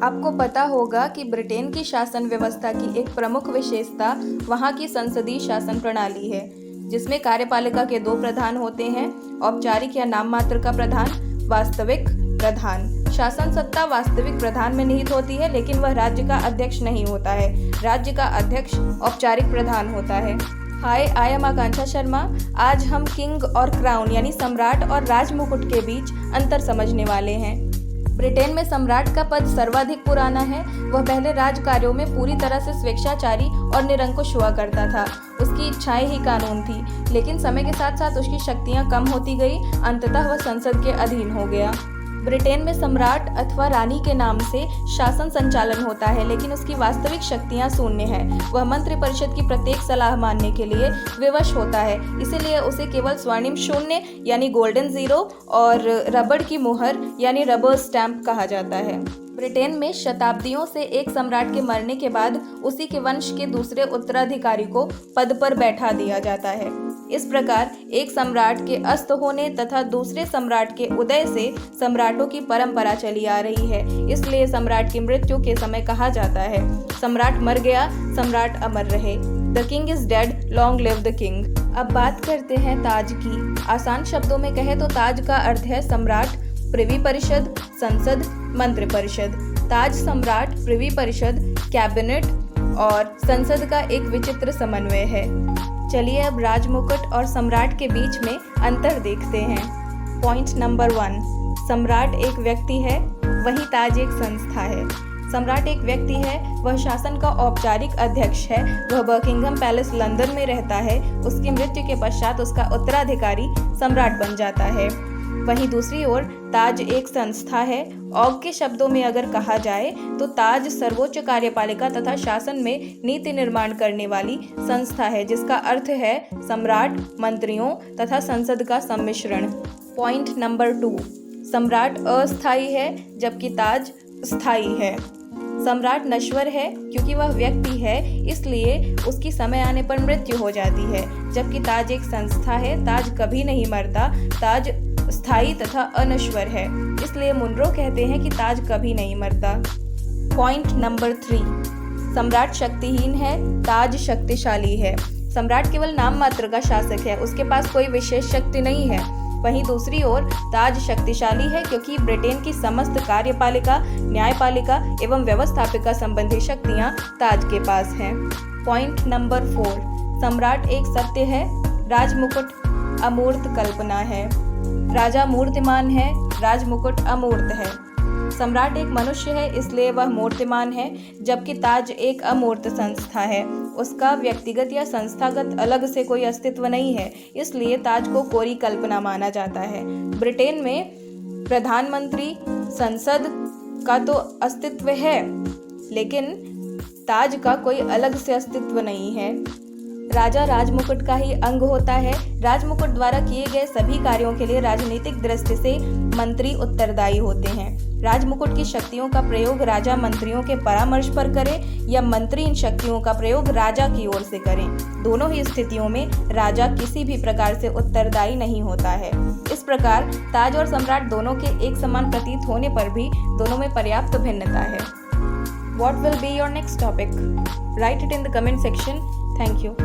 आपको पता होगा कि ब्रिटेन की शासन व्यवस्था की एक प्रमुख विशेषता वहाँ की संसदीय शासन प्रणाली है, जिसमें कार्यपालिका के 2 प्रधान होते हैं, औपचारिक या नाम मात्र का प्रधान, वास्तविक प्रधान। शासन सत्ता वास्तविक प्रधान में निहित होती है, लेकिन वह राज्य का अध्यक्ष नहीं होता है। राज्य का अध्यक्ष औपचारिक प्रधान होता है। हाय, आई एम आकांक्षा शर्मा। आज हम किंग और क्राउन यानी सम्राट और राजमुकुट के बीच अंतर समझने वाले हैं। ब्रिटेन में सम्राट का पद सर्वाधिक पुराना है। वह पहले राज कार्यों में पूरी तरह से स्वेच्छाचारी और निरंकुश हुआ करता था। उसकी इच्छाएं ही कानून थी, लेकिन समय के साथ साथ उसकी शक्तियां कम होती गई। अंततः वह संसद के अधीन हो गया। ब्रिटेन में सम्राट अथवा रानी के नाम से शासन संचालन होता है, लेकिन उसकी वास्तविक शक्तियां शून्य है। वह मंत्रिपरिषद की प्रत्येक सलाह मानने के लिए विवश होता है, इसीलिए उसे केवल स्वर्णिम शून्य यानी गोल्डन जीरो और रबड़ की मुहर यानी रबर स्टैंप कहा जाता है। ब्रिटेन में शताब्दियों से एक सम्राट के मरने के बाद उसी के वंश के दूसरे उत्तराधिकारी को पद पर बैठा दिया जाता है। इस प्रकार एक सम्राट के अस्त होने तथा दूसरे सम्राट के उदय से सम्राटों की परंपरा चली आ रही है। इसलिए सम्राट की मृत्यु के समय कहा जाता है, सम्राट मर गया, सम्राट अमर रहे। The king is dead, long live the king. अब बात करते हैं ताज की। आसान शब्दों में कहे तो ताज का अर्थ है सम्राट, प्रिवी परिषद, संसद, मंत्रिपरिषद। ताज सम्राट, प्रिवी परिषद, कैबिनेट और संसद का एक विचित्र समन्वय है। चलिए अब राजमुकुट और सम्राट के बीच में अंतर देखते हैं। पॉइंट नंबर 1, सम्राट एक व्यक्ति है, वहीं ताज एक संस्था है। सम्राट एक व्यक्ति है, वह शासन का औपचारिक अध्यक्ष है। वह बकिंघम पैलेस लंदन में रहता है। उसकी मृत्यु के पश्चात उसका उत्तराधिकारी सम्राट बन जाता है। वहीं दूसरी ओर ताज एक संस्था है। ऑग के शब्दों में अगर कहा जाए तो ताज सर्वोच्च कार्यपालिका तथा शासन में नीति निर्माण करने वाली संस्था है, जिसका अर्थ है सम्राट, मंत्रियों तथा संसद का सम्मिश्रण। पॉइंट नंबर 2, सम्राट अस्थायी है जबकि ताज स्थायी है। सम्राट नश्वर है क्योंकि वह व्यक्ति है, इसलिए उसकी समय आने पर मृत्यु हो जाती है, जबकि ताज एक संस्था है। ताज कभी नहीं मरता, ताज स्थायी तथा अनश्वर है, इसलिए मुनरो कहते हैं कि ताज कभी नहीं मरता। पॉइंट नंबर 3, सम्राट शक्तिहीन है, ताज शक्तिशाली है। सम्राट केवल नाम मात्र का शासक है, उसके पास कोई विशेष शक्ति नहीं है। वहीं दूसरी ओर ताज शक्तिशाली है क्योंकि ब्रिटेन की समस्त कार्यपालिका, न्यायपालिका एवं व्यवस्थापिका संबंधी शक्तियां ताज के पास हैं। पॉइंट नंबर 4, सम्राट एक सत्य है, राजमुकुट अमूर्त कल्पना है। राजा मूर्तिमान है, राजमुकुट अमूर्त है। सम्राट एक मनुष्य है, इसलिए वह मूर्तिमान है, जबकि ताज एक अमूर्त संस्था है। उसका व्यक्तिगत या संस्थागत अलग से कोई अस्तित्व नहीं है, इसलिए ताज को कोरी कल्पना माना जाता है। ब्रिटेन में प्रधानमंत्री, संसद का तो अस्तित्व है, लेकिन ताज का कोई अलग से अस्तित्व नहीं है। राजा राजमुकुट का ही अंग होता है। राजमुकुट द्वारा किए गए सभी कार्यों के लिए राजनीतिक दृष्टि से मंत्री उत्तरदायी होते हैं। राजमुकुट की शक्तियों का प्रयोग राजा मंत्रियों के परामर्श पर करे या मंत्री इन शक्तियों का प्रयोग राजा की ओर से करें। दोनों ही स्थितियों में राजा किसी भी प्रकार से उत्तरदायी नहीं होता है। इस प्रकार ताज और सम्राट दोनों के एक समान प्रतीत होने पर भी दोनों में पर्याप्त भिन्नता है। What will be your next topic? Write it in the comment section. Thank you.